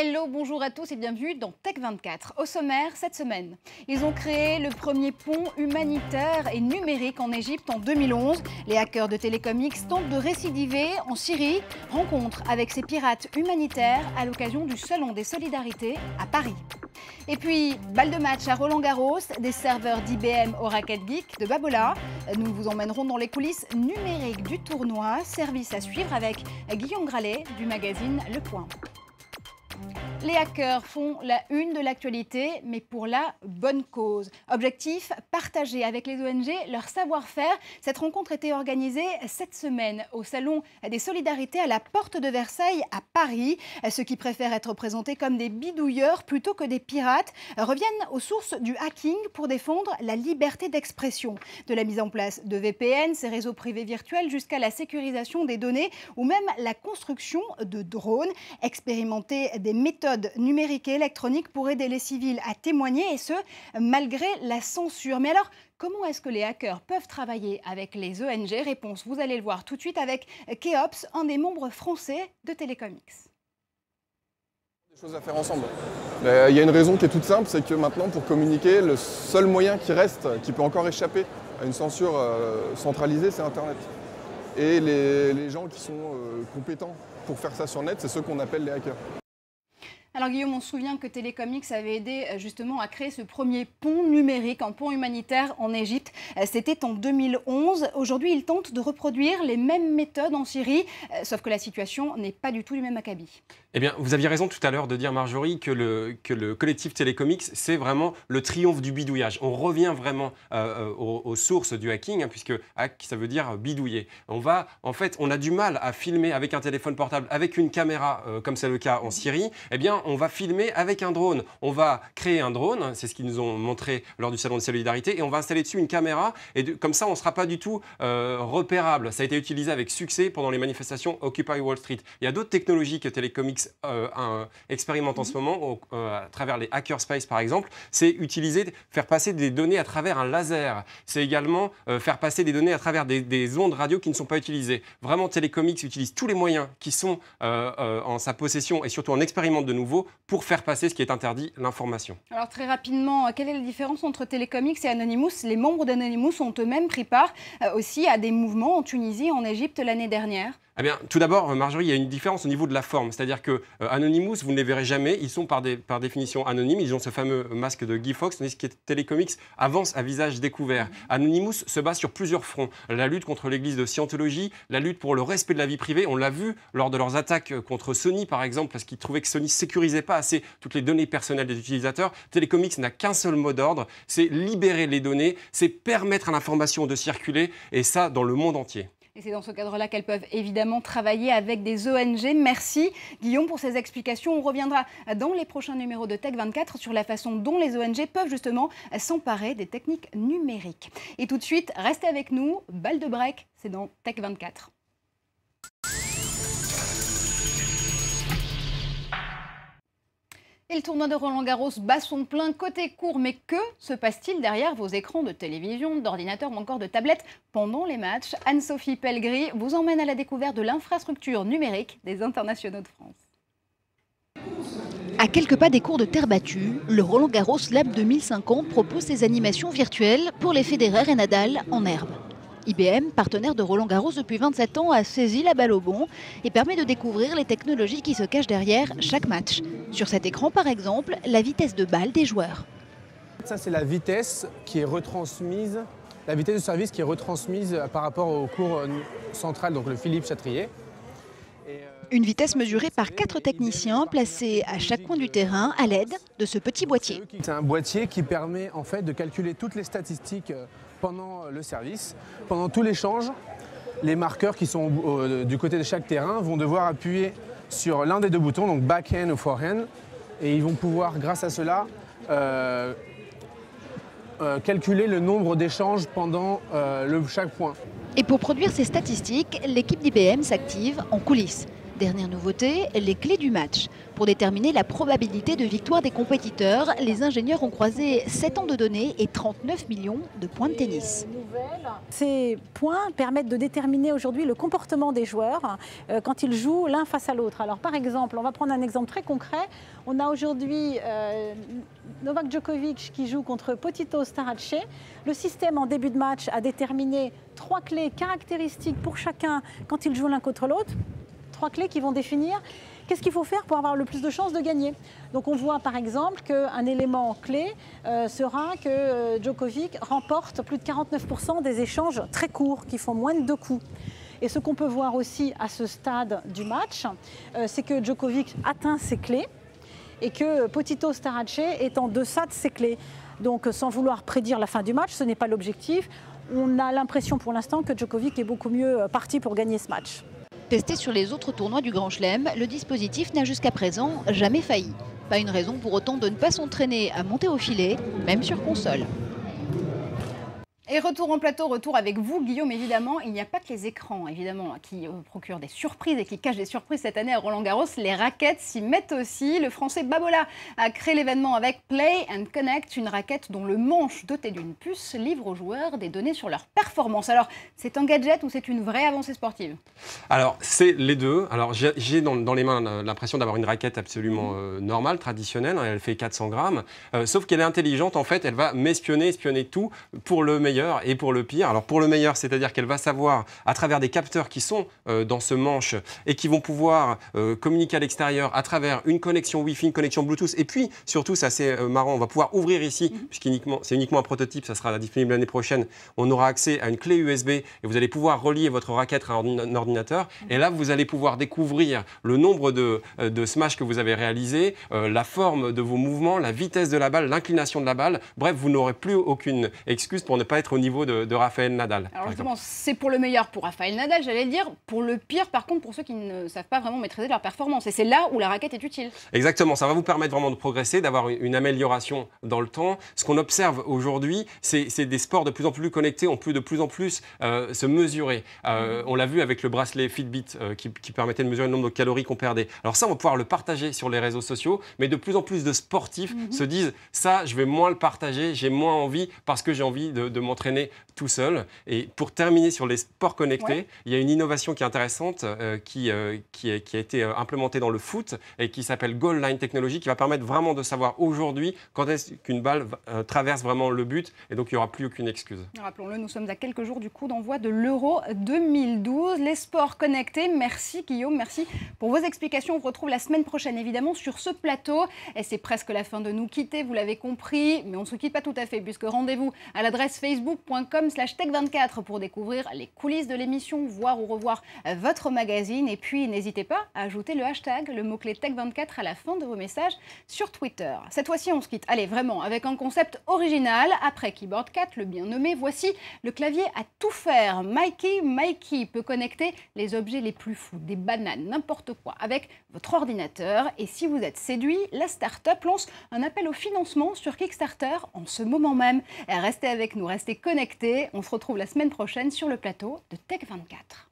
Hello, bonjour à tous et bienvenue dans Tech24. Au sommaire, cette semaine, ils ont créé le premier pont humanitaire et numérique en Égypte en 2011. Les hackers de Telecom X tentent de récidiver en Syrie. Rencontre avec ces pirates humanitaires à l'occasion du Salon des Solidarités à Paris. Et puis, balle de match à Roland-Garros, des serveurs d'IBM au Racket Geek de Babola. Nous vous emmènerons dans les coulisses numériques du tournoi. Service à suivre avec Guillaume Gralet du magazine Le Point. Les hackers font la une de l'actualité, mais pour la bonne cause. Objectif, partager avec les ONG leur savoir-faire. Cette rencontre était organisée cette semaine au Salon des Solidarités à la Porte de Versailles à Paris. Ceux qui préfèrent être présentés comme des bidouilleurs plutôt que des pirates reviennent aux sources du hacking pour défendre la liberté d'expression. De la mise en place de VPN, ces réseaux privés virtuels, jusqu'à la sécurisation des données ou même la construction de drones. Expérimenter des méthodes numériques et électroniques pour aider les civils à témoigner, et ce, malgré la censure. Mais alors, comment est-ce que les hackers peuvent travailler avec les ONG? Réponse, vous allez le voir tout de suite avec Keops, un des membres français de Telecom X. Des choses à faire ensemble. Il y a une raison qui est toute simple, c'est que maintenant, pour communiquer, le seul moyen qui reste, qui peut encore échapper à une censure centralisée, c'est Internet. Et les gens qui sont compétents pour faire ça sur net, c'est ceux qu'on appelle les hackers. Alors Guillaume, on se souvient que Telecom X avait aidé justement à créer ce premier pont numérique, un pont humanitaire en Égypte. C'était en 2011. Aujourd'hui, ils tentent de reproduire les mêmes méthodes en Syrie, sauf que la situation n'est pas du tout du même acabit. Eh bien, vous aviez raison tout à l'heure de dire, Marjorie, que le collectif Telecom X, c'est vraiment le triomphe du bidouillage. On revient vraiment aux sources du hacking, hein, puisque hack, ça veut dire bidouiller. On a du mal à filmer avec un téléphone portable, avec une caméra, comme c'est le cas en Syrie. Eh bien, on va filmer avec un drone. On va créer un drone, c'est ce qu'ils nous ont montré lors du Salon de Solidarité, et on va installer dessus une caméra, et comme ça, on ne sera pas du tout repérable. Ça a été utilisé avec succès pendant les manifestations Occupy Wall Street. Il y a d'autres technologies que Telecom X expérimente en ce moment, à travers les hackerspace par exemple. C'est faire passer des données à travers un laser. C'est également faire passer des données à travers des ondes radio qui ne sont pas utilisées. Vraiment, Telecom X utilise tous les moyens qui sont en sa possession, et surtout en expérimente de nouveau, pour faire passer ce qui est interdit, l'information. Alors très rapidement, quelle est la différence entre Telecom X et Anonymous? Les membres d'Anonymous ont eux-mêmes pris part aussi à des mouvements en Tunisie et en Égypte l'année dernière. Eh bien, tout d'abord, Marjorie, il y a une différence au niveau de la forme. C'est-à-dire que Anonymous, vous ne les verrez jamais. Ils sont par définition anonymes. Ils ont ce fameux masque de Guy Fawkes, tandis que Telecom X avance à visage découvert. Anonymous se base sur plusieurs fronts. La lutte contre l'église de Scientologie, la lutte pour le respect de la vie privée. On l'a vu lors de leurs attaques contre Sony, par exemple, parce qu'ils trouvaient que Sony ne sécurisait pas assez toutes les données personnelles des utilisateurs. Telecom X n'a qu'un seul mot d'ordre, c'est libérer les données, c'est permettre à l'information de circuler, et ça dans le monde entier. Et c'est dans ce cadre-là qu'elles peuvent évidemment travailler avec des ONG. Merci Guillaume pour ces explications. On reviendra dans les prochains numéros de Tech24 sur la façon dont les ONG peuvent justement s'emparer des techniques numériques. Et tout de suite, restez avec nous. Balle de break, c'est dans Tech24. Et le tournoi de Roland-Garros bat son plein côté court. Mais que se passe-t-il derrière vos écrans de télévision, d'ordinateur ou encore de tablette pendant les matchs? Anne-Sophie Pellegris vous emmène à la découverte de l'infrastructure numérique des internationaux de France. À quelques pas des cours de terre battue, le Roland-Garros Lab 2050 propose ses animations virtuelles pour les Federer et Nadal en herbe. IBM, partenaire de Roland-Garros depuis 27 ans, a saisi la balle au bond et permet de découvrir les technologies qui se cachent derrière chaque match. Sur cet écran, par exemple, la vitesse de balle des joueurs. Ça, c'est la vitesse qui est retransmise, la vitesse de service qui est retransmise par rapport au cours central, donc le Philippe Chatrier. Une vitesse mesurée par 4 techniciens placés à chaque coin du terrain à l'aide de ce petit boîtier. C'est un boîtier qui permet en fait de calculer toutes les statistiques pendant le service, pendant tout l'échange. Les marqueurs qui sont du côté de chaque terrain vont devoir appuyer sur l'un des deux boutons, donc backhand ou forehand, et ils vont pouvoir, grâce à cela, calculer le nombre d'échanges pendant chaque point. Et pour produire ces statistiques, l'équipe d'IBM s'active en coulisses. Dernière nouveauté, les clés du match. Pour déterminer la probabilité de victoire des compétiteurs, les ingénieurs ont croisé 7 ans de données et 39 millions de points de tennis. Ces points permettent de déterminer aujourd'hui le comportement des joueurs quand ils jouent l'un face à l'autre. Alors par exemple, on va prendre un exemple très concret. On a aujourd'hui Novak Djokovic qui joue contre Potito Starace. Le système en début de match a déterminé 3 clés caractéristiques pour chacun quand ils jouent l'un contre l'autre. 3 clés qui vont définir qu'est-ce qu'il faut faire pour avoir le plus de chances de gagner. Donc on voit par exemple qu'un élément clé sera que Djokovic remporte plus de 49% des échanges très courts qui font moins de 2 coups. Et ce qu'on peut voir aussi à ce stade du match, c'est que Djokovic atteint ses clés et que Potito Starace est en deçà de ses clés. Donc sans vouloir prédire la fin du match, ce n'est pas l'objectif. On a l'impression pour l'instant que Djokovic est beaucoup mieux parti pour gagner ce match. Testé sur les autres tournois du Grand Chelem, le dispositif n'a jusqu'à présent jamais failli. Pas une raison pour autant de ne pas s'entraîner à monter au filet, même sur console. Et retour en plateau, retour avec vous, Guillaume, évidemment. Il n'y a pas que les écrans, évidemment, qui procurent des surprises et qui cachent des surprises cette année à Roland-Garros. Les raquettes s'y mettent aussi. Le Français Babola a créé l'événement avec Play and Connect, une raquette dont le manche doté d'une puce livre aux joueurs des données sur leur performance. Alors, c'est un gadget ou c'est une vraie avancée sportive? Alors, c'est les deux. Alors, j'ai dans les mains l'impression d'avoir une raquette absolument normale, traditionnelle. Elle fait 400 grammes. Sauf qu'elle est intelligente, en fait. Elle va espionner tout pour le meilleur et pour le pire. Alors pour le meilleur, c'est-à-dire qu'elle va savoir, à travers des capteurs qui sont dans ce manche et qui vont pouvoir communiquer à l'extérieur à travers une connexion Wi-Fi, une connexion Bluetooth. Et puis, surtout, c'est assez marrant, on va pouvoir ouvrir ici, puisqu'uniquement c'est uniquement un prototype, ça sera disponible l'année prochaine. On aura accès à une clé USB et vous allez pouvoir relier votre raquette à un ordinateur. Et là, vous allez pouvoir découvrir le nombre de smash que vous avez réalisé, la forme de vos mouvements, la vitesse de la balle, l'inclination de la balle. Bref, vous n'aurez plus aucune excuse pour ne pas être au niveau de Rafael Nadal. Alors justement, c'est pour le meilleur pour Rafael Nadal, j'allais le dire. Pour le pire, par contre, pour ceux qui ne savent pas vraiment maîtriser leur performance. Et c'est là où la raquette est utile. Exactement, ça va vous permettre vraiment de progresser, d'avoir une amélioration dans le temps. Ce qu'on observe aujourd'hui, c'est des sports de plus en plus connectés, on peut de plus en plus se mesurer. On l'a vu avec le bracelet Fitbit qui permettait de mesurer le nombre de calories qu'on perdait. Alors ça, on va pouvoir le partager sur les réseaux sociaux, mais de plus en plus de sportifs se disent ça, je vais moins le partager, j'ai moins envie parce que j'ai envie de m'entraîner tout seul. Et pour terminer sur les sports connectés, il y a une innovation qui est intéressante qui a été implémentée dans le foot et qui s'appelle Goal Line Technology, qui va permettre vraiment de savoir aujourd'hui quand est-ce qu'une balle traverse vraiment le but et donc il n'y aura plus aucune excuse. Rappelons-le, nous sommes à quelques jours du coup d'envoi de l'Euro 2012. Les sports connectés, merci Guillaume, merci pour vos explications. On vous retrouve la semaine prochaine évidemment sur ce plateau. Et c'est presque la fin de nous quitter, vous l'avez compris, mais on ne se quitte pas tout à fait puisque rendez-vous à l'adresse facebook.com/tech24 pour découvrir les coulisses de l'émission, voir ou revoir votre magazine. Et puis n'hésitez pas à ajouter le hashtag, le mot-clé Tech24 à la fin de vos messages sur Twitter. Cette fois-ci, on se quitte, allez, vraiment, avec un concept original. Après Keyboard 4, le bien nommé, voici le clavier à tout faire. Mikey peut connecter les objets les plus fous, des bananes, n'importe quoi, avec votre ordinateur. Et si vous êtes séduit, la start-up lance un appel au financement sur Kickstarter en ce moment même. Restez avec nous, restez connectés. On se retrouve la semaine prochaine sur le plateau de Tech24.